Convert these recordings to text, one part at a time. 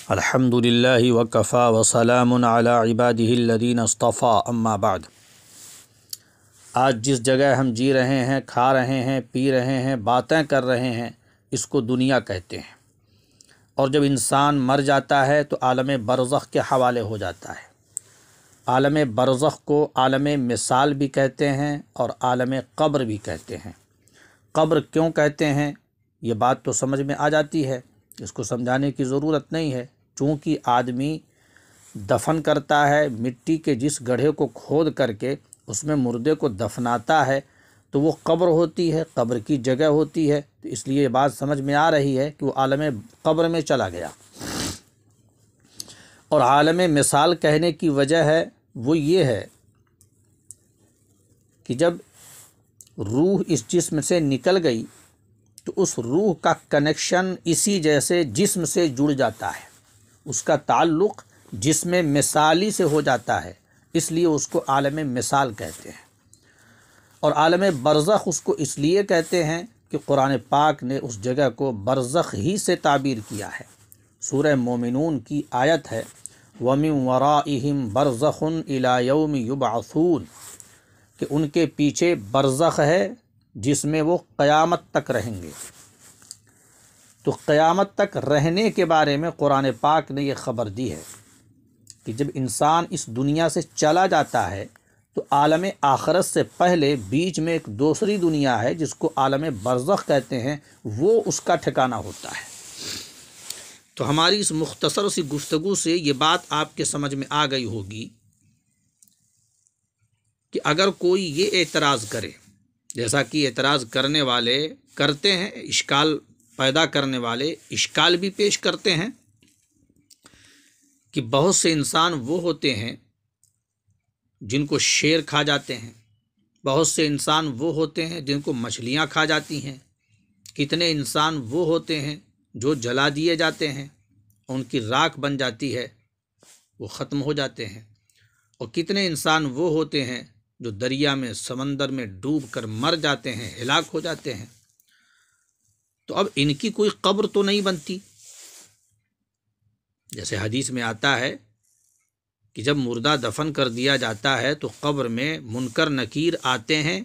الحمد للہ وکفیٰ وسلام علی عبادہ الذین اصطفیٰ اما بعد۔ آج جس جگہ ہم جی رہے ہیں، کھا رہے ہیں، پی رہے ہیں، باتیں کر رہے ہیں، اس کو دنیا کہتے ہیں۔ اور جب انسان مر جاتا ہے تو عالم برزخ کے حوالے ہو جاتا ہے۔ عالم برزخ کو عالم مثال بھی کہتے ہیں اور عالم قبر بھی کہتے ہیں۔ قبر کیوں کہتے ہیں یہ بات تو سمجھ میں آ جاتی ہے، اس کو سمجھانے کی ضرورت نہیں ہے۔ چونکہ آدمی دفن کرتا ہے، مٹی کے جس گڑھے کو کھود کر کے اس میں مردے کو دفناتا ہے تو وہ قبر ہوتی ہے، قبر کی جگہ ہوتی ہے، تو اس لیے یہ بات سمجھ میں آ رہی ہے کہ وہ عالم قبر میں چلا گیا۔ اور عالم مثال کہنے کی وجہ ہے وہ یہ ہے کہ جب روح اس جسم سے نکل گئی تو اس روح کا کنیکشن اسی جیسے جسم سے جڑ جاتا ہے، اس کا تعلق جسم مثالی سے ہو جاتا ہے، اس لیے اس کو عالم مثال کہتے ہیں۔ اور عالم برزخ اس کو اس لیے کہتے ہیں کہ قرآن پاک نے اس جگہ کو برزخ ہی سے تعبیر کیا ہے۔ سورہ مومنون کی آیت ہے وَمِن وَرَائِهِمْ بَرْزَخٌ إِلَى يَوْمِ يُبْعَثُونَ کہ ان کے پیچھے برزخ ہے جس میں وہ قیامت تک رہیں گے۔ تو قیامت تک رہنے کے بارے میں قرآن پاک نے یہ خبر دی ہے کہ جب انسان اس دنیا سے چلا جاتا ہے تو عالم آخرت سے پہلے بیچ میں ایک دوسری دنیا ہے جس کو عالم برزخ کہتے ہیں، وہ اس کا ٹھکانہ ہوتا ہے۔ تو ہماری اس مختصر سی گفتگو سے یہ بات آپ کے سمجھ میں آ گئی ہوگی کہ اگر کوئی یہ اعتراض کرے، جیسا کہ اعتراض کرنے والے کرتے ہیں، اشکال پیدا کرنے والے اشکال بھی پیش کرتے ہیں کہ بہت سے انسان وہ ہوتے ہیں جن کو شیر کھا جاتے ہیں، بہت سے انسان وہ ہوتے ہیں جن کو مچھلیاں کھا جاتی ہیں، کتنے انسان وہ ہوتے ہیں جو جلا دیے جاتے ہیں، ان کی راکھ بن جاتی ہے، وہ ختم ہو جاتے ہیں، اور کتنے انسان وہ ہوتے ہیں جو دریا میں سمندر میں ڈوب کر مر جاتے ہیں، ہلاک ہو جاتے ہیں۔ تو اب ان کی کوئی قبر تو نہیں بنتی۔ جیسے حدیث میں آتا ہے کہ جب مردہ دفن کر دیا جاتا ہے تو قبر میں منکر نکیر آتے ہیں،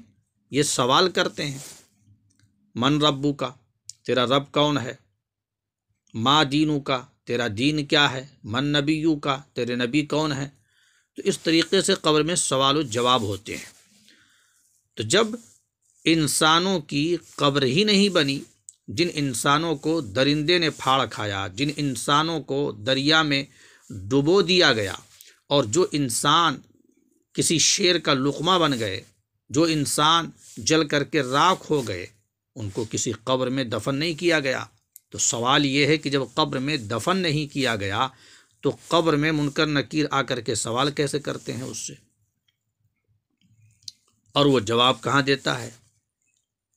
یہ سوال کرتے ہیں من ربو کا، تیرا رب کون ہے؟ ما دینو کا، تیرا دین کیا ہے؟ من نبیو کا، تیرے نبی کون ہے؟ تو اس طریقے سے قبر میں سوال و جواب ہوتے ہیں۔ تو جب انسانوں کی قبر ہی نہیں بنی، جن انسانوں کو درندے نے پھاڑ کھایا، جن انسانوں کو دریا میں ڈبو دیا گیا، اور جو انسان کسی شیر کا لقمہ بن گئے، جو انسان جل کر کے راکھ ہو گئے، ان کو کسی قبر میں دفن نہیں کیا گیا۔ تو سوال یہ ہے کہ جب قبر میں دفن نہیں کیا گیا تو قبر میں منکر نکیر آ کر کے سوال کیسے کرتے ہیں اس سے؟ اور وہ جواب کہاں دیتا ہے؟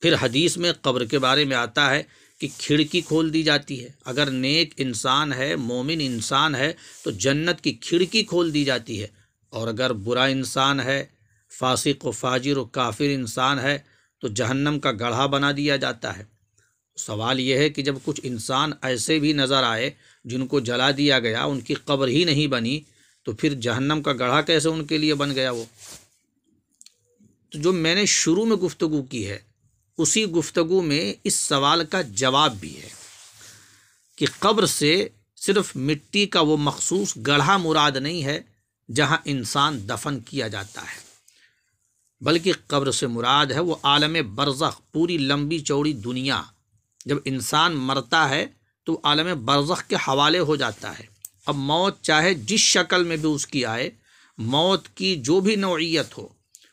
پھر حدیث میں قبر کے بارے میں آتا ہے کہ کھڑکی کھول دی جاتی ہے۔ اگر نیک انسان ہے، مومن انسان ہے تو جنت کی کھڑکی کھول دی جاتی ہے، اور اگر برا انسان ہے، فاسق و فاجر و کافر انسان ہے تو جہنم کا گڑھا بنا دیا جاتا ہے۔ سوال یہ ہے کہ جب کچھ انسان ایسے بھی نظر آئے جن کو جلا دیا گیا، ان کی قبر ہی نہیں بنی، تو پھر جہنم کا گڑھا کیسے ان کے لیے بن گیا وہ؟ تو جو میں نے شروع میں گفتگو کی ہے، اسی گفتگو میں اس سوال کا جواب بھی ہے کہ قبر سے صرف مٹی کا وہ مخصوص گڑھا مراد نہیں ہے جہاں انسان دفن کیا جاتا ہے، بلکہ قبر سے مراد ہے وہ عالم برزخ، پوری لمبی چوڑی دنیا۔ جب انسان مرتا ہے تو عالم برزخ کے حوالے ہو جاتا ہے۔ اب موت چاہے جس شکل میں بھی اس کی آئے، موت کی جو بھی نوعیت ہو،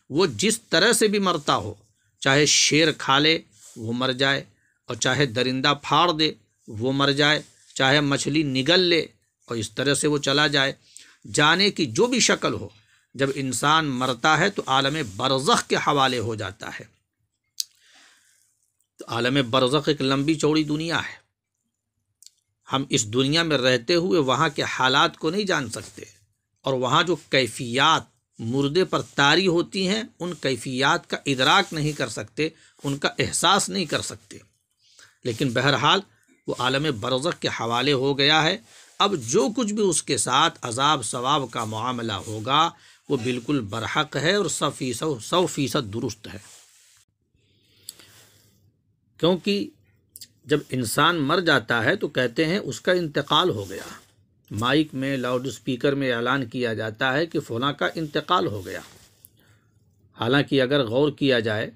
وہ جس طرح سے بھی مرتا ہو، چاہے شیر کھا لے وہ مر جائے، اور چاہے درندہ پھاڑ دے وہ مر جائے، چاہے مچھلی نگل لے اور اس طرح سے وہ چلا جائے، جانے کی جو بھی شکل ہو، جب انسان مرتا ہے تو عالم برزخ کے حوالے ہو جاتا ہے۔ تو عالم برزخ ایک لمبی چوڑی دنیا ہے۔ ہم اس دنیا میں رہتے ہوئے وہاں کے حالات کو نہیں جان سکتے، اور وہاں جو کیفیات مردے پر طاری ہوتی ہیں ان کیفیات کا ادراک نہیں کر سکتے، ان کا احساس نہیں کر سکتے۔ لیکن بہرحال وہ عالم برزخ کے حوالے ہو گیا ہے۔ اب جو کچھ بھی اس کے ساتھ عذاب ثواب کا معاملہ ہوگا وہ بالکل برحق ہے اور 100% درست ہے، کیونکہ جب انسان مر جاتا ہے تو کہتے ہیں اس کا انتقال ہو گیا، مائک میں لاؤڈ اسپیکر میں اعلان کیا جاتا ہے کہ فلاں کا انتقال ہو گیا، حالانکہ اگر غور کیا جائے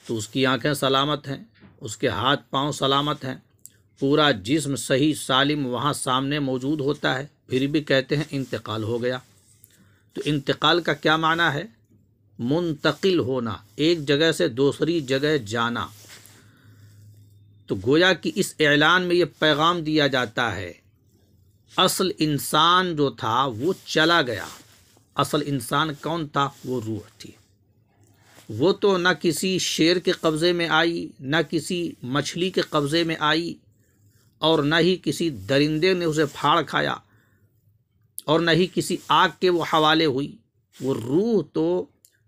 تو اس کی آنکھیں سلامت ہیں، اس کے ہاتھ پاؤں سلامت ہیں، پورا جسم صحیح سالم وہاں سامنے موجود ہوتا ہے، پھر بھی کہتے ہیں انتقال ہو گیا۔ تو انتقال کا کیا معنی ہے؟ منتقل ہونا، ایک جگہ سے دوسری جگہ جانا۔ تو گویا کہ اس اعلان میں یہ پیغام دیا جاتا ہے اصل انسان جو تھا وہ چلا گیا۔ اصل انسان کون تھا؟ وہ روح تھی۔ وہ تو نہ کسی شیر کے قبضے میں آئی، نہ کسی مچھلی کے قبضے میں آئی، اور نہ ہی کسی درندے نے اسے پھاڑ کھایا، اور نہ ہی کسی آگ کے وہ حوالے ہوئی۔ وہ روح تو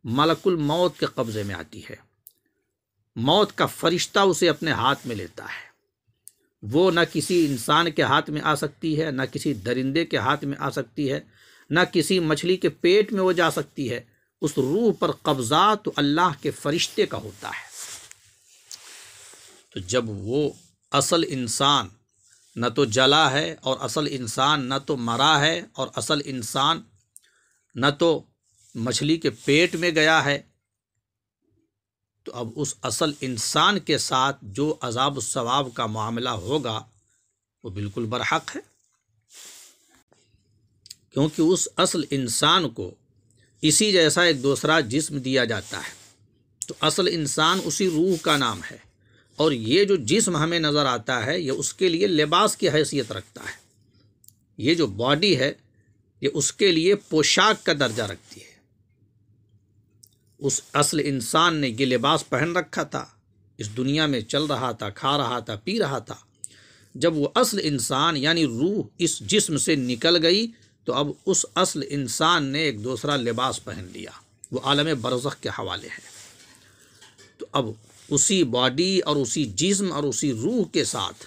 ملک الموت کے قبضے میں آتی ہے، موت کا فرشتہ اسے اپنے ہاتھ میں لیتا ہے۔ وہ نہ کسی انسان کے ہاتھ میں آ سکتی ہے، نہ کسی درندے کے ہاتھ میں آ سکتی ہے، نہ کسی مچھلی کے پیٹ میں وہ جا سکتی ہے۔ اس روح پر قبضہ تو اللہ کے فرشتے کا ہوتا ہے۔ تو جب وہ اصل انسان نہ تو جلا ہے، اور اصل انسان نہ تو مرا ہے، اور اصل انسان نہ تو مچھلی کے پیٹ میں گیا ہے، تو اب اس اصل انسان کے ساتھ جو عذاب الثواب کا معاملہ ہوگا وہ بالکل برحق ہے، کیونکہ اس اصل انسان کو اسی جیسا ایک دوسرا جسم دیا جاتا ہے۔ تو اصل انسان اسی روح کا نام ہے، اور یہ جو جسم ہمیں نظر آتا ہے یہ اس کے لیے لباس کی حیثیت رکھتا ہے۔ یہ جو باڈی ہے یہ اس کے لیے پوشاک کا درجہ رکھتی ہے۔ اس اصل انسان نے یہ لباس پہن رکھا تھا، اس دنیا میں چل رہا تھا، کھا رہا تھا، پی رہا تھا۔ جب وہ اصل انسان یعنی روح اس جسم سے نکل گئی تو اب اس اصل انسان نے ایک دوسرا لباس پہن لیا، وہ عالم برزخ کے حوالے ہے۔ تو اب اسی باڈی اور اسی جسم اور اسی روح کے ساتھ،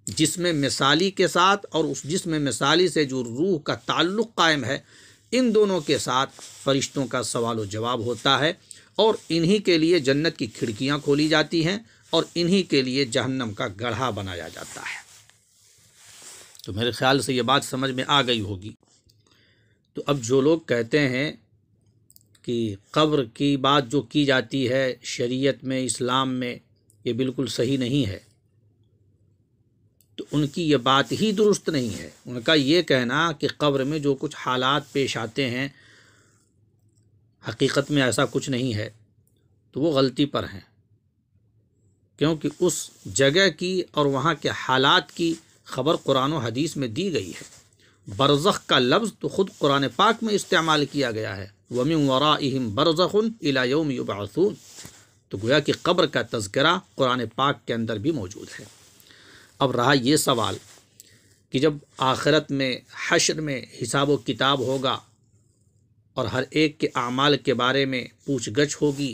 جسم مثالی کے ساتھ اور اس جسم مثالی سے جو روح کا تعلق قائم ہے، ان دونوں کے ساتھ فرشتوں کا سوال و جواب ہوتا ہے، اور انہی کے لیے جنت کی کھڑکیاں کھولی جاتی ہیں، اور انہی کے لیے جہنم کا گڑھا بنایا جاتا ہے۔ تو میرے خیال سے یہ بات سمجھ میں آ گئی ہوگی۔ تو اب جو لوگ کہتے ہیں کہ قبر کی بات جو کی جاتی ہے شریعت میں، اسلام میں، یہ بالکل صحیح نہیں ہے، تو ان کی یہ بات ہی درست نہیں ہے۔ ان کا یہ کہنا کہ قبر میں جو کچھ حالات پیش آتے ہیں حقیقت میں ایسا کچھ نہیں ہے، تو وہ غلطی پر ہیں، کیونکہ اس جگہ کی اور وہاں کے حالات کی خبر قرآن و حدیث میں دی گئی ہے۔ برزخ کا لفظ تو خود قرآن پاک میں استعمال کیا گیا ہے، وَمِن وَرَائِهِمْ بَرْزَخٌ إِلَى يَوْمِ يُبْعَثُونَ۔ تو گویا کہ قبر کا تذکرہ قرآن پاک کے اندر بھی موجود ہے۔ اب رہا یہ سوال کہ جب آخرت میں حشر میں حساب و کتاب ہوگا اور ہر ایک کے اعمال کے بارے میں پوچھ گچھ ہوگی،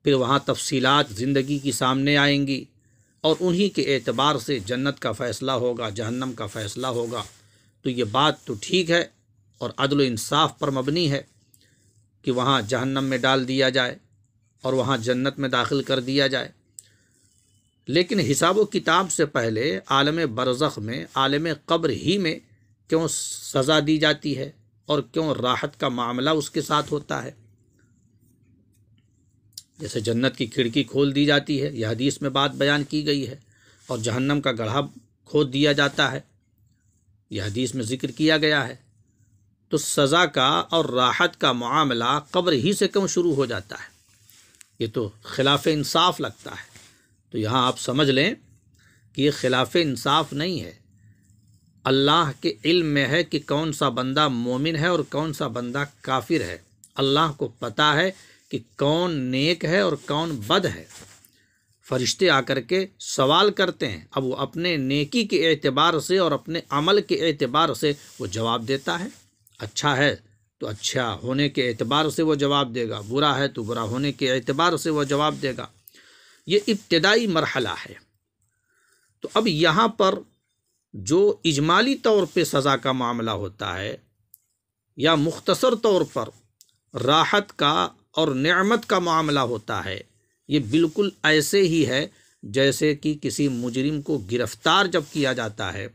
پھر وہاں تفصیلات زندگی کی سامنے آئیں گی، اور انہی کے اعتبار سے جنت کا فیصلہ ہوگا، جہنم کا فیصلہ ہوگا، تو یہ بات تو ٹھیک ہے اور عدل و انصاف پر مبنی ہے کہ وہاں جہنم میں ڈال دیا جائے اور وہاں جنت میں داخل کر دیا جائے۔ لیکن حساب و کتاب سے پہلے عالم برزخ میں، عالم قبر ہی میں کیوں سزا دی جاتی ہے اور کیوں راحت کا معاملہ اس کے ساتھ ہوتا ہے؟ جیسے جنت کی کھڑکی کھول دی جاتی ہے، یہ حدیث میں بات بیان کی گئی ہے، اور جہنم کا گڑھا کھود دیا جاتا ہے، یہ حدیث میں ذکر کیا گیا ہے۔ تو سزا کا اور راحت کا معاملہ قبر ہی سے کیوں شروع ہو جاتا ہے؟ یہ تو خلاف انصاف لگتا ہے۔ تو یہاں آپ سمجھ لیں کہ یہ خلاف انصاف نہیں ہے، اللہ کے علم میں ہے کہ کون سا بندہ مومن ہے اور کون سا بندہ کافر ہے۔ اللہ کو پتہ ہے کہ کون نیک ہے اور کون بد ہے۔ فرشتے آ کر کے سوال کرتے ہیں، اب وہ اپنے نیکی کے اعتبار سے اور اپنے عمل کے اعتبار سے وہ جواب دیتا ہے۔ اچھا ہے تو اچھا ہونے کے اعتبار سے وہ جواب دے گا، برا ہے تو برا ہونے کے اعتبار سے وہ جواب دے گا۔ یہ ابتدائی مرحلہ ہے۔ تو اب یہاں پر جو اجمالی طور پہ سزا کا معاملہ ہوتا ہے یا مختصر طور پر راحت کا اور نعمت کا معاملہ ہوتا ہے، یہ بالکل ایسے ہی ہے جیسے کہ کسی مجرم کو گرفتار جب کیا جاتا ہے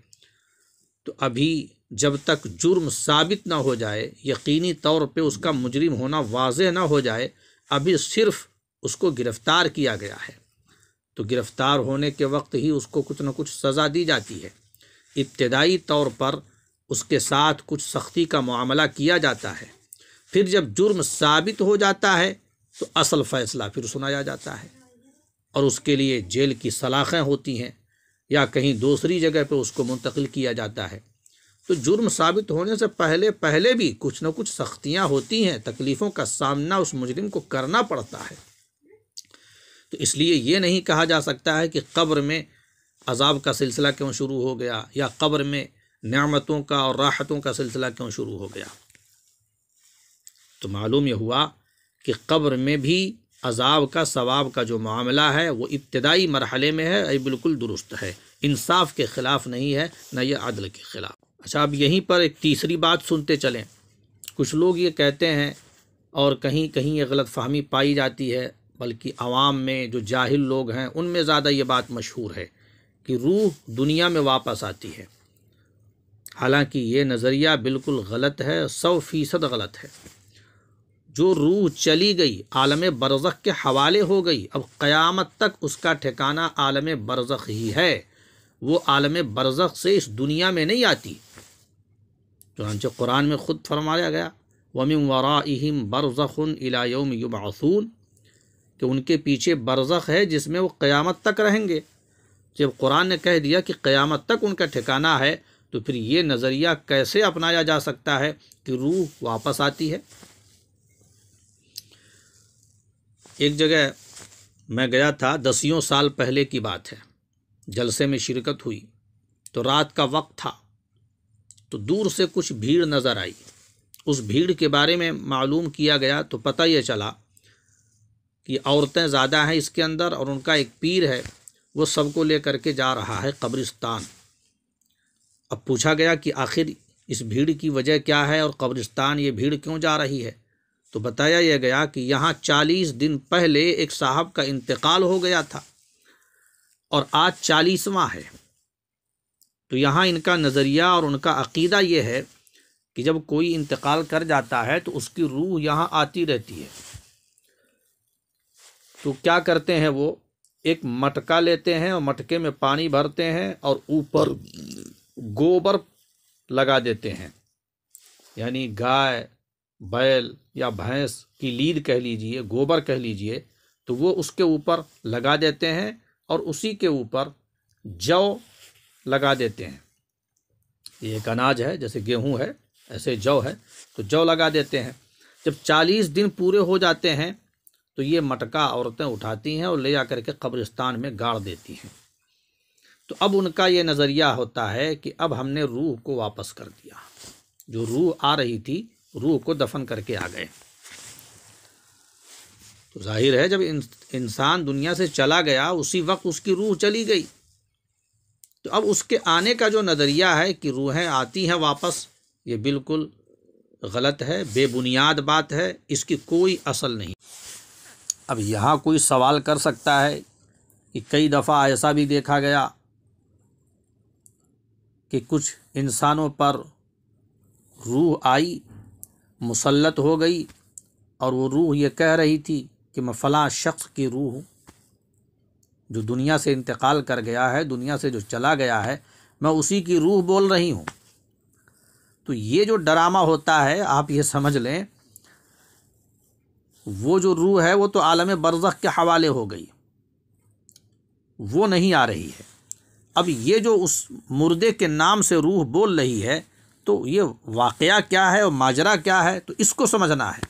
تو ابھی جب تک جرم ثابت نہ ہو جائے، یقینی طور پہ اس کا مجرم ہونا واضح نہ ہو جائے، ابھی صرف اس کو گرفتار کیا گیا ہے، تو گرفتار ہونے کے وقت ہی اس کو کچھ نہ کچھ سزا دی جاتی ہے۔ ابتدائی طور پر اس کے ساتھ کچھ سختی کا معاملہ کیا جاتا ہے، پھر جب جرم ثابت ہو جاتا ہے تو اصل فیصلہ پھر سنایا جاتا ہے، اور اس کے لیے جیل کی سلاخیں ہوتی ہیں یا کہیں دوسری جگہ پہ اس کو منتقل کیا جاتا ہے۔ تو جرم ثابت ہونے سے پہلے بھی کچھ نہ کچھ سختیاں ہوتی ہیں، تکلیفوں کا سامنا اس مجرم کو کرنا پڑتا ہے۔ تو اس لیے یہ نہیں کہا جا سکتا ہے کہ قبر میں عذاب کا سلسلہ کیوں شروع ہو گیا یا قبر میں نعمتوں کا اور راحتوں کا سلسلہ کیوں شروع ہو گیا۔ تو معلوم یہ ہوا کہ قبر میں بھی عذاب کا ثواب کا جو معاملہ ہے وہ ابتدائی مرحلے میں ہے، یہ بالکل درست ہے، انصاف کے خلاف نہیں ہے، نہ یہ عدل کے خلاف۔ اچھا، اب یہیں پر ایک تیسری بات سنتے چلیں۔ کچھ لوگ یہ کہتے ہیں اور کہیں کہیں یہ غلط فہمی پائی جاتی ہے، بلکہ عوام میں جو جاہل لوگ ہیں ان میں زیادہ یہ بات مشہور ہے کہ روح دنیا میں واپس آتی ہے۔ حالانکہ یہ نظریہ بالکل غلط ہے، 100% غلط ہے۔ جو روح چلی گئی عالم برزخ کے حوالے ہو گئی، اب قیامت تک اس کا ٹھکانہ عالم برزخ ہی ہے، وہ عالم برزخ سے اس دنیا میں نہیں آتی۔ چنانچہ قرآن میں خود فرمایا گیا وَمِن وَرَائِهِمْ بَرْزَخٌ إِلَى يَوْمِ يُبْعَثُونَ، کہ ان کے پیچھے برزخ ہے جس میں وہ قیامت تک رہیں گے۔ جب قرآن نے کہہ دیا کہ قیامت تک ان کا ٹھکانہ ہے تو پھر یہ نظریہ کیسے اپنایا جا سکتا ہے کہ روح واپس آتی ہے؟ ایک جگہ میں گیا تھا، 10 سال پہلے کی بات ہے، جلسے میں شرکت ہوئی تو رات کا وقت تھا، تو دور سے کچھ بھیڑ نظر آئی۔ اس بھیڑ کے بارے میں معلوم کیا گیا تو پتہ یہ چلا کہ عورتیں زیادہ ہیں اس کے اندر، اور ان کا ایک پیر ہے، وہ سب کو لے کر کے جا رہا ہے قبرستان۔ اب پوچھا گیا کہ آخر اس بھیڑ کی وجہ کیا ہے اور قبرستان یہ بھیڑ کیوں جا رہی ہے؟ تو بتایا یہ گیا کہ یہاں 40 دن پہلے ایک صاحب کا انتقال ہو گیا تھا اور آج 40واں ہے۔ تو یہاں ان کا نظریہ اور ان کا عقیدہ یہ ہے کہ جب کوئی انتقال کر جاتا ہے تو اس کی روح یہاں آتی رہتی ہے۔ تو کیا کرتے ہیں، وہ ایک مٹکا لیتے ہیں اور مٹکے میں پانی بھرتے ہیں اور اوپر گوبر لگا دیتے ہیں، یعنی گائے، بیل یا بھینس کی لید کہہ لیجئے، گوبر کہہ لیجئے، تو وہ اس کے اوپر لگا دیتے ہیں اور اسی کے اوپر جو لگا دیتے ہیں۔ یہ ایک اناج ہے، جیسے گیہوں ہے ایسے جو ہے، تو جو لگا دیتے ہیں۔ جب 40 دن پورے ہو جاتے ہیں تو یہ مٹکا عورتیں اٹھاتی ہیں اور لے جا کر کے قبرستان میں گاڑ دیتی ہیں۔ تو اب ان کا یہ نظریہ ہوتا ہے کہ اب ہم نے روح کو واپس کر دیا، جو روح آ رہی تھی روح کو دفن کر کے آ گئے۔ تو ظاہر ہے جب انسان دنیا سے چلا گیا اسی وقت اس کی روح چلی گئی، تو اب اس کے آنے کا جو نظریہ ہے کہ روحیں آتی ہیں واپس، یہ بالکل غلط ہے، بے بنیاد بات ہے، اس کی کوئی اصل نہیں۔ اب یہاں کوئی سوال کر سکتا ہے کہ کئی دفعہ ایسا بھی دیکھا گیا کہ کچھ انسانوں پر روح آئی، مسلط ہو گئی، اور وہ روح یہ کہہ رہی تھی کہ میں فلاں شخص کی روح ہوں، جو دنیا سے انتقال کر گیا ہے، دنیا سے جو چلا گیا ہے، میں اسی کی روح بول رہی ہوں۔ تو یہ جو ڈرامہ ہوتا ہے، آپ یہ سمجھ لیں وہ جو روح ہے وہ تو عالم برزخ کے حوالے ہو گئی، وہ نہیں آ رہی ہے۔ اب یہ جو اس مردے کے نام سے روح بول رہی ہے، تو یہ واقعہ کیا ہے اور ماجرا کیا ہے، تو اس کو سمجھنا ہے۔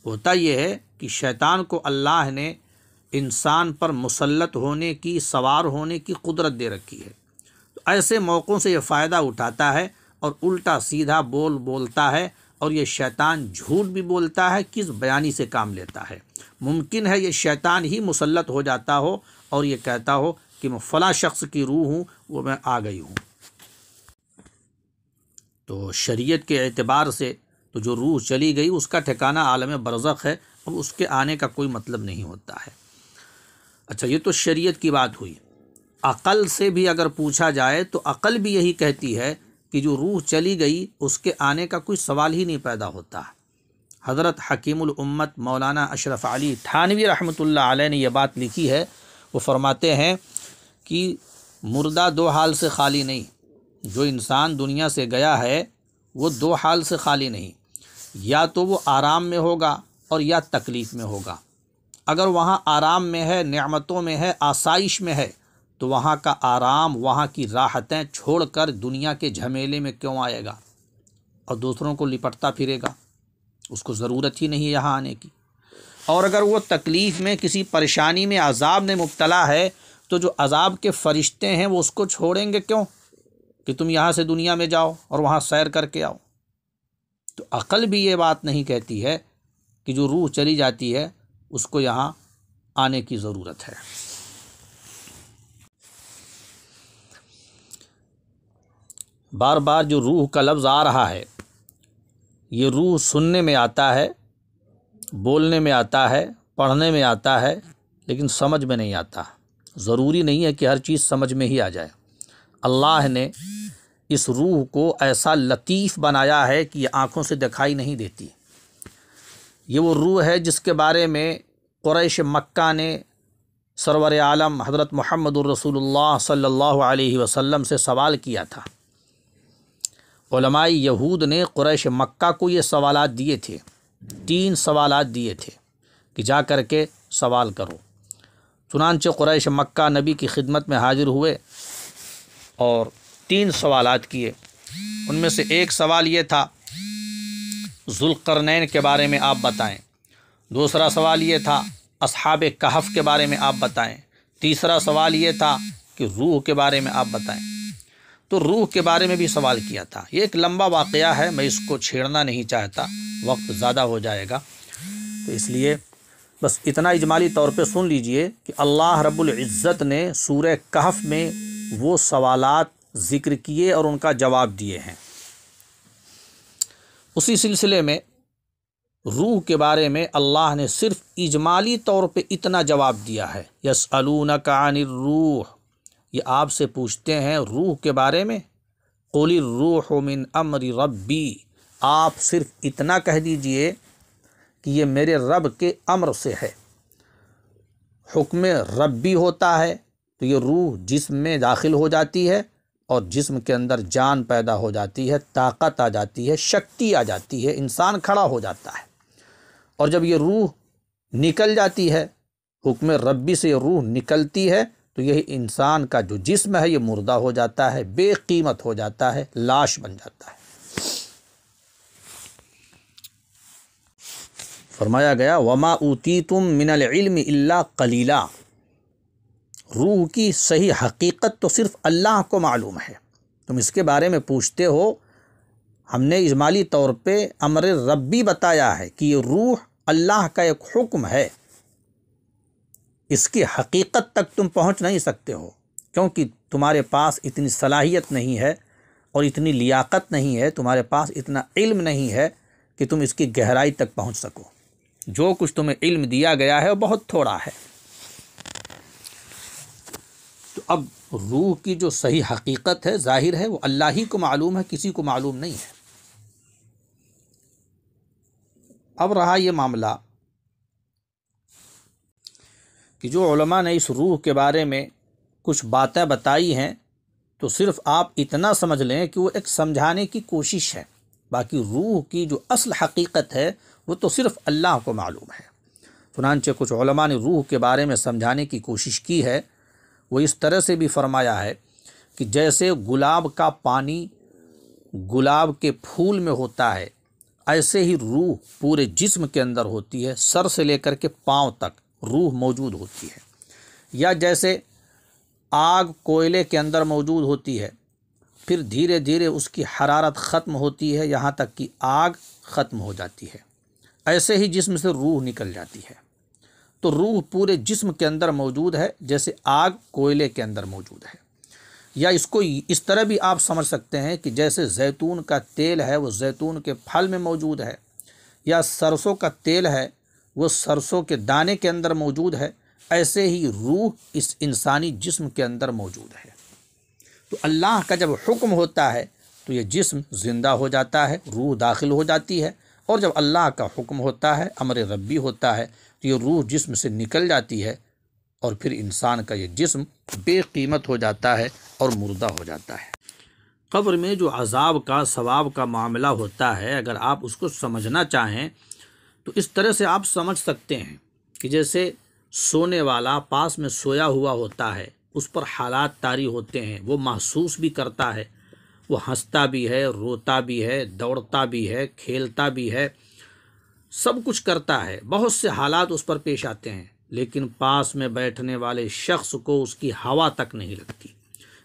ہوتا یہ ہے کہ شیطان کو اللہ نے انسان پر مسلط ہونے کی، سوار ہونے کی قدرت دے رکھی ہے، تو ایسے موقعوں سے یہ فائدہ اٹھاتا ہے اور الٹا سیدھا بولتا ہے، اور یہ شیطان جھوٹ بھی بولتا ہے، کس بیانی سے کام لیتا ہے۔ ممکن ہے یہ شیطان ہی مسلط ہو جاتا ہو اور یہ کہتا ہو کہ میں فلاں شخص کی روح ہوں، وہ میں آ گئی ہوں۔ تو شریعت کے اعتبار سے تو جو روح چلی گئی اس کا ٹھکانہ عالم برزخ ہے، اب اس کے آنے کا کوئی مطلب نہیں ہوتا ہے۔ اچھا، یہ تو شریعت کی بات ہوئی۔ عقل سے بھی اگر پوچھا جائے تو عقل بھی یہی کہتی ہے کہ جو روح چلی گئی اس کے آنے کا کوئی سوال ہی نہیں پیدا ہوتا۔ حضرت حکیم الامت مولانا اشرف علی تھانوی رحمۃ اللہ علیہ نے یہ بات لکھی ہے، وہ فرماتے ہیں کہ مردہ دو حال سے خالی نہیں، جو انسان دنیا سے گیا ہے وہ دو حال سے خالی نہیں، یا تو وہ آرام میں ہوگا اور یا تکلیف میں ہوگا۔ اگر وہاں آرام میں ہے، نعمتوں میں ہے، آسائش میں ہے، تو وہاں کا آرام، وہاں کی راحتیں چھوڑ کر دنیا کے جھمیلے میں کیوں آئے گا اور دوسروں کو لپٹتا پھرے گا؟ اس کو ضرورت ہی نہیں ہے یہاں آنے کی۔ اور اگر وہ تکلیف میں، کسی پریشانی میں، عذاب میں مبتلا ہے، تو جو عذاب کے فرشتے ہیں وہ اس کو چھوڑیں گے کیوں کہ تم یہاں سے دنیا میں جاؤ اور وہاں سیر کر کے آؤ؟ تو عقل بھی یہ بات نہیں کہتی ہے کہ جو روح چلی جاتی ہے اس کو یہاں آنے کی ضرورت ہے۔ بار بار جو روح کا لفظ آ رہا ہے، یہ روح سننے میں آتا ہے، بولنے میں آتا ہے، پڑھنے میں آتا ہے، لیکن سمجھ میں نہیں آتا۔ ضروری نہیں ہے کہ ہر چیز سمجھ میں ہی آ جائے۔ اللہ نے اس روح کو ایسا لطیف بنایا ہے کہ یہ آنکھوں سے دکھائی نہیں دیتی۔ یہ وہ روح ہے جس کے بارے میں قریش مکہ نے سرور عالم حضرت محمد الرسول اللہ صلی اللہ علیہ وسلم سے سوال کیا تھا۔ علماء یہود نے قریش مکہ کو یہ سوالات دیے تھے، 3 سوالات دیے تھے کہ جا کر کے سوال کرو۔ چنانچہ قریش مکہ نبی کی خدمت میں حاضر ہوئے اور 3 سوالات کیے۔ ان میں سے ایک سوال یہ تھا ذوالقرنین کے بارے میں آپ بتائیں، دوسرا سوال یہ تھا اصحاب کہف کے بارے میں آپ بتائیں، تیسرا سوال یہ تھا کہ روح کے بارے میں آپ بتائیں۔ تو روح کے بارے میں بھی سوال کیا تھا۔ یہ ایک لمبا واقعہ ہے، میں اس کو چھیڑنا نہیں چاہتا، وقت زیادہ ہو جائے گا، تو اس لیے بس اتنا اجمالی طور پہ سن لیجئے کہ اللہ رب العزت نے سورہ کہف میں وہ سوالات ذکر کیے اور ان کا جواب دیے ہیں۔ اسی سلسلے میں روح کے بارے میں اللہ نے صرف اجمالی طور پہ اتنا جواب دیا ہے، یسألونک عن الروح، یہ آپ سے پوچھتے ہیں روح کے بارے میں، قل الروح من امر ربی، آپ صرف اتنا کہہ دیجئے کہ یہ میرے رب کے امر سے ہے۔ حکم ربی ہوتا ہے تو یہ روح جسم میں داخل ہو جاتی ہے اور جسم کے اندر جان پیدا ہو جاتی ہے، طاقت آ جاتی ہے، شکتی آ جاتی ہے، انسان کھڑا ہو جاتا ہے۔ اور جب یہ روح نکل جاتی ہے، حکم ربی سے یہ روح نکلتی ہے، تو یہ انسان کا جو جسم ہے یہ مردہ ہو جاتا ہے، بے قیمت ہو جاتا ہے، لاش بن جاتا ہے۔ فرمایا گیا وما اوتیتم من العلم الا قلیلا، روح کی صحیح حقیقت تو صرف اللہ کو معلوم ہے، تم اس کے بارے میں پوچھتے ہو، ہم نے اجمالی طور پہ امر ربی بتایا ہے کہ یہ روح اللہ کا ایک حکم ہے، اس کی حقیقت تک تم پہنچ نہیں سکتے ہو، کیونکہ تمہارے پاس اتنی صلاحیت نہیں ہے اور اتنی لیاقت نہیں ہے، تمہارے پاس اتنا علم نہیں ہے کہ تم اس کی گہرائی تک پہنچ سکو۔ جو کچھ تمہیں علم دیا گیا ہے وہ بہت تھوڑا ہے۔ تو اب روح کی جو صحیح حقیقت ہے، ظاہر ہے وہ اللہ ہی کو معلوم ہے، کسی کو معلوم نہیں ہے۔ اب رہا یہ معاملہ کہ جو علماء نے اس روح کے بارے میں کچھ باتیں بتائی ہیں، تو صرف آپ اتنا سمجھ لیں کہ وہ ایک سمجھانے کی کوشش ہے، باقی روح کی جو اصل حقیقت ہے وہ تو صرف اللہ کو معلوم ہے۔ چنانچہ کچھ علماء نے روح کے بارے میں سمجھانے کی کوشش کی ہے، وہ اس طرح سے بھی فرمایا ہے کہ جیسے گلاب کا پانی گلاب کے پھول میں ہوتا ہے، ایسے ہی روح پورے جسم کے اندر ہوتی ہے، سر سے لے کر کے پاؤں تک روح موجود ہوتی ہے۔ یا جیسے آگ کوئلے کے اندر موجود ہوتی ہے، پھر دھیرے دھیرے اس کی حرارت ختم ہوتی ہے یہاں تک کہ آگ ختم ہو جاتی ہے، ایسے ہی جسم سے روح نکل جاتی ہے۔ تو روح پورے جسم کے اندر موجود ہے جیسے آگ کوئلے کے اندر موجود ہے۔ یا اس کو اس طرح بھی آپ سمجھ سکتے ہیں کہ جیسے زیتون کا تیل ہے وہ زیتون کے پھل میں موجود ہے، یا سرسوں کا تیل ہے وہ سرسوں کے دانے کے اندر موجود ہے، ایسے ہی روح اس انسانی جسم کے اندر موجود ہے۔ تو اللہ کا جب حکم ہوتا ہے تو یہ جسم زندہ ہو جاتا ہے، روح داخل ہو جاتی ہے، اور جب اللہ کا حکم ہوتا ہے، امر ربی ہوتا ہے، تو یہ روح جسم سے نکل جاتی ہے، اور پھر انسان کا یہ جسم بے قیمت ہو جاتا ہے اور مردہ ہو جاتا ہے۔ قبر میں جو عذاب کا ثواب کا معاملہ ہوتا ہے، اگر آپ اس کو سمجھنا چاہیں تو اس طرح سے آپ سمجھ سکتے ہیں کہ جیسے سونے والا پاس میں سویا ہوا ہوتا ہے، اس پر حالات طاری ہوتے ہیں، وہ محسوس بھی کرتا ہے، وہ ہنستا بھی ہے، روتا بھی ہے، دوڑتا بھی ہے، کھیلتا بھی ہے، سب کچھ کرتا ہے، بہت سے حالات اس پر پیش آتے ہیں، لیکن پاس میں بیٹھنے والے شخص کو اس کی ہوا تک نہیں لگتی۔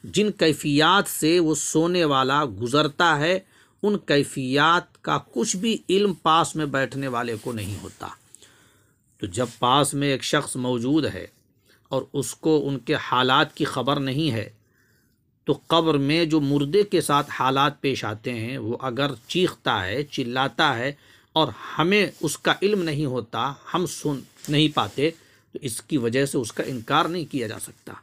جن کیفیات سے وہ سونے والا گزرتا ہے ان کیفیات کا کچھ بھی علم پاس میں بیٹھنے والے کو نہیں ہوتا۔ تو جب پاس میں ایک شخص موجود ہے اور اس کو ان کے حالات کی خبر نہیں ہے، تو قبر میں جو مردے کے ساتھ حالات پیش آتے ہیں، وہ اگر چیختا ہے، چلاتا ہے، اور ہمیں اس کا علم نہیں ہوتا، ہم سن نہیں پاتے، تو اس کی وجہ سے اس کا انکار نہیں کیا جا سکتا۔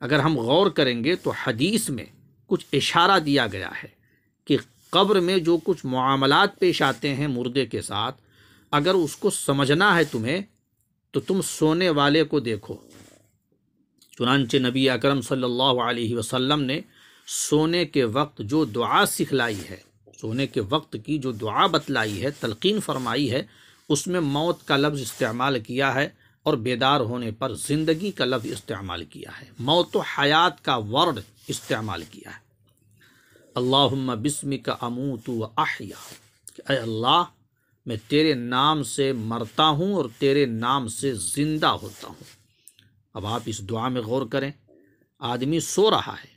اگر ہم غور کریں گے تو حدیث میں کچھ اشارہ دیا گیا ہے کہ قبر میں جو کچھ معاملات پیش آتے ہیں مردے کے ساتھ، اگر اس کو سمجھنا ہے تمہیں تو تم سونے والے کو دیکھو۔ چنانچہ نبی اکرم صلی اللہ علیہ وسلم نے سونے کے وقت جو دعا سکھلائی ہے، سونے کے وقت کی جو دعا بتلائی ہے، تلقین فرمائی ہے، اس میں موت کا لفظ استعمال کیا ہے، اور بیدار ہونے پر زندگی کا لفظ استعمال کیا ہے، موت و حیات کا ورڈ استعمال کیا ہے۔ اللہم بسمک اموت و احیا، کہ اے اللہ میں تیرے نام سے مرتا ہوں اور تیرے نام سے زندہ ہوتا ہوں۔ اب آپ اس دعا میں غور کریں، آدمی سو رہا ہے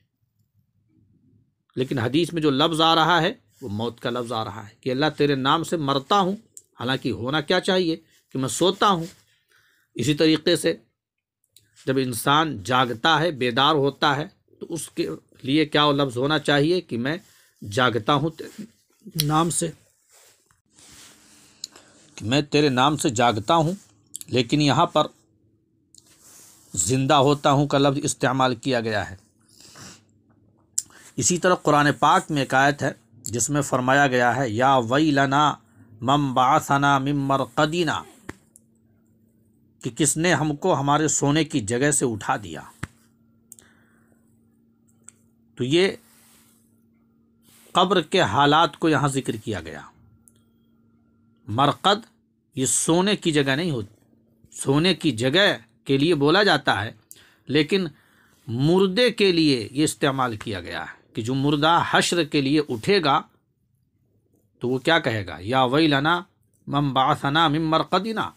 لیکن حدیث میں جو لفظ آ رہا ہے وہ موت کا لفظ آ رہا ہے کہ اللہ تیرے نام سے مرتا ہوں، حالانکہ ہونا کیا چاہیے کہ میں سوتا ہوں۔ اسی طریقے سے جب انسان جاگتا ہے، بیدار ہوتا ہے، تو اس کے لیے کیا لفظ ہونا چاہیے کہ میں جاگتا ہوں تیرے نام سے، کہ میں تیرے نام سے جاگتا ہوں، لیکن یہاں پر زندہ ہوتا ہوں کا لفظ استعمال کیا گیا ہے۔ اسی طرح قرآن پاک میں ایک آیت ہے جس میں فرمایا گیا ہے یا ویلنا من بعثنا من مرقدنا، کہ کس نے ہم کو ہمارے سونے کی جگہ سے اٹھا دیا۔ تو یہ قبر کے حالات کو یہاں ذکر کیا گیا۔ مرقد یہ سونے کی جگہ نہیں ہوتی، سونے کی جگہ کے لیے بولا جاتا ہے، لیکن مردے کے لیے یہ استعمال کیا گیا ہے کہ جو مردہ حشر کے لیے اٹھے گا تو وہ کیا کہے گا، یا ویلنا من بعثنا من مرقدنا،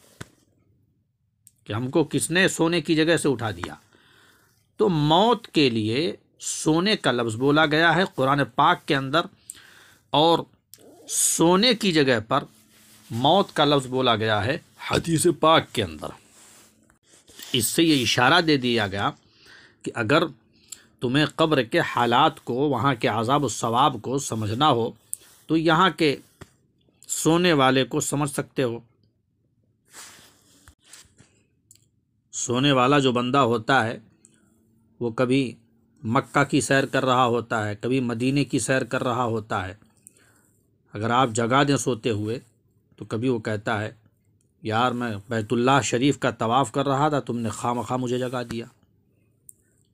کہ ہم کو کس نے سونے کی جگہ سے اٹھا دیا۔ تو موت کے لیے سونے کا لفظ بولا گیا ہے قرآن پاک کے اندر، اور سونے کی جگہ پر موت کا لفظ بولا گیا ہے حدیث پاک کے اندر۔ اس سے یہ اشارہ دے دیا گیا کہ اگر تمہیں قبر کے حالات کو، وہاں کے عذاب و ثواب کو سمجھنا ہو تو یہاں کے سونے والے کو سمجھ سکتے ہو۔ سونے والا جو بندہ ہوتا ہے وہ کبھی مکہ کی سیر کر رہا ہوتا ہے، کبھی مدینے کی سیر کر رہا ہوتا ہے۔ اگر آپ جگا دیں سوتے ہوئے تو کبھی وہ کہتا ہے یار میں بیت اللہ شریف کا طواف کر رہا تھا، تم نے خواہ مخواہ مجھے جگا دیا۔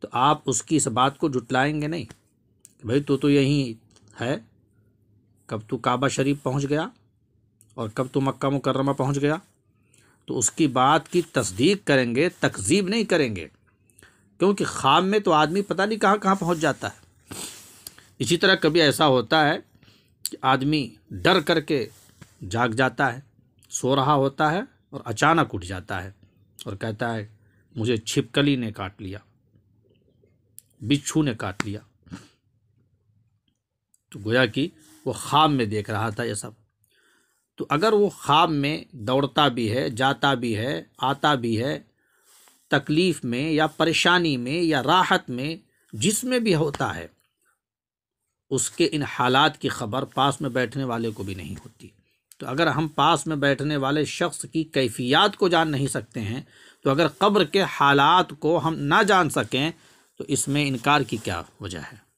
تو آپ اس کی اس بات کو جھٹلائیں گے نہیں کہ بھئی تو یہیں ہے، کب تو کعبہ شریف پہنچ گیا اور کب تو مکہ مکرمہ پہنچ گیا؟ تو اس کی بات کی تصدیق کریں گے، تکذیب نہیں کریں گے، کیونکہ خواب میں تو آدمی پتہ نہیں کہاں کہاں پہنچ جاتا ہے۔ اسی طرح کبھی ایسا ہوتا ہے کہ آدمی ڈر کر کے جاگ جاتا ہے، سو رہا ہوتا ہے اور اچانک اٹھ جاتا ہے اور کہتا ہے مجھے چھپکلی نے کاٹ لیا، بچھو نے کاٹ لیا۔ تو گویا کہ وہ خواب میں دیکھ رہا تھا یہ سب۔ تو اگر وہ خواب میں دوڑتا بھی ہے، جاتا بھی ہے، آتا بھی ہے، تکلیف میں یا پریشانی میں یا راحت میں جس میں بھی ہوتا ہے اس کے ان حالات کی خبر پاس میں بیٹھنے والے کو بھی نہیں ہوتی۔ تو اگر ہم پاس میں بیٹھنے والے شخص کی کیفیات کو جان نہیں سکتے ہیں، تو اگر قبر کے حالات کو ہم نہ جان سکیں تو اس میں انکار کی کیا وجہ ہے؟